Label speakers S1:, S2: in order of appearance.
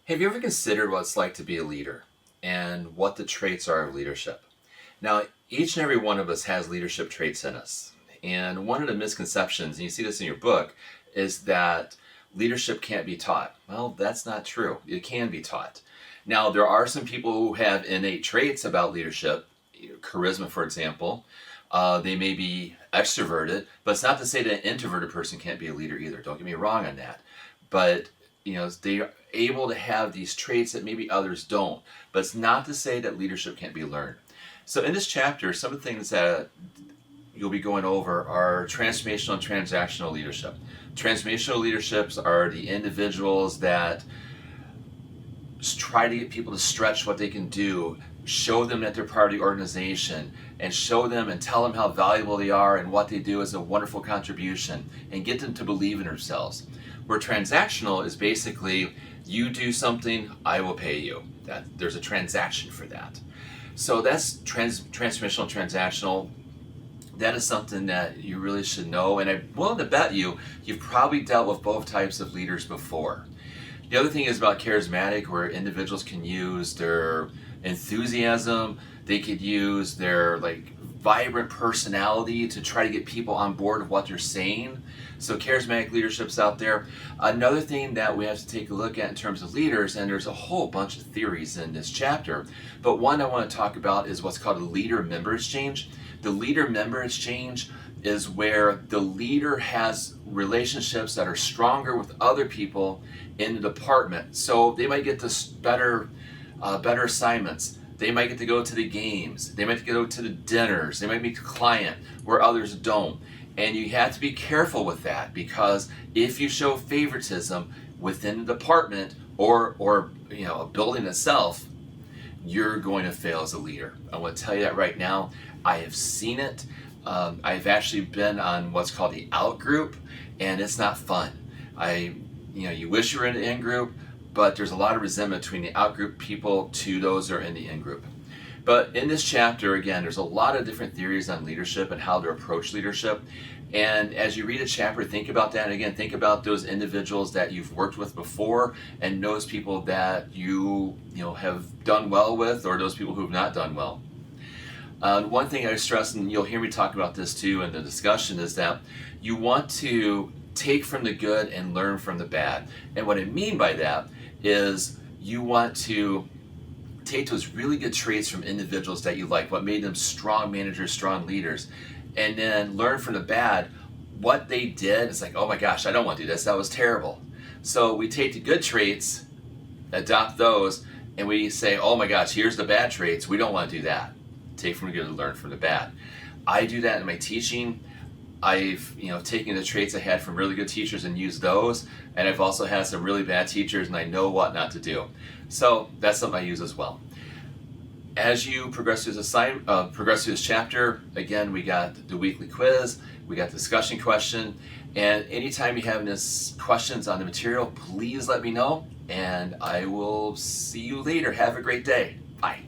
S1: Have you ever considered what it's like to be a leader and what the traits are of leadership? Now, each and every one of us has leadership traits in us. And one of the misconceptions, and you see this in your book, is that leadership can't be taught. Well, that's not true. It can be taught. Now, there are some people who have innate traits about leadership, charisma, for example. They may be extroverted, but it's not to say that an introverted person can't be a leader either. Don't get me wrong on that. But they're able to have these traits that maybe others don't. But it's not to say that leadership can't be learned. So in this chapter, some of the things that you'll be going over are transformational and transactional leadership. Transformational leaderships are the individuals that try to get people to stretch what they can do, show them that they're part of the organization, and show them and tell them how valuable they are and what they do is a wonderful contribution, and get them to believe in themselves. Where transactional is basically, you do something, I will pay you. There's a transaction for that. So that's transformational and transactional. That is something that you really should know, and I'm willing to bet you've probably dealt with both types of leaders before. The other thing is about charismatic, where individuals can use their enthusiasm, they could use their vibrant personality to try to get people on board with what they're saying. So charismatic leadership's out there. Another thing that we have to take a look at in terms of leaders, and there's a whole bunch of theories in this chapter, but one I want to talk about is what's called a leader-member exchange. The leader-member exchange is where the leader has relationships that are stronger with other people in the department. So they might get this better assignments. They might get to go to the games. They might get to go to the dinners. They might meet the client where others don't. And you have to be careful with that, because if you show favoritism within the department or a building itself, you're going to fail as a leader. I want to tell you that right now. I have seen it. I've actually been on what's called the out group, and it's not fun. You wish you were in the in group, but there's a lot of resentment between the out group people to those that are in the in group. But in this chapter, again, there's a lot of different theories on leadership and how to approach leadership. And as you read a chapter, think about that. And again, think about those individuals that you've worked with before, and those people that you have done well with, or those people who have not done well. One thing I stress, and you'll hear me talk about this too in the discussion, is that you want to take from the good and learn from the bad. And what I mean by that is you want to take those really good traits from individuals that you like, what made them strong managers, strong leaders, and then learn from the bad what they did. It's like, oh my gosh, I don't want to do this. That was terrible. So we take the good traits, adopt those, and we say, oh my gosh, here's the bad traits. We don't want to do that. Take from the good and learn from the bad. I do that in my teaching. I've taken the traits I had from really good teachers and used those, and I've also had some really bad teachers, and I know what not to do. So that's something I use as well. As you progress through this chapter, again, we got the weekly quiz, we got the discussion question, and anytime you have any questions on the material, please let me know, and I will see you later. Have a great day. Bye.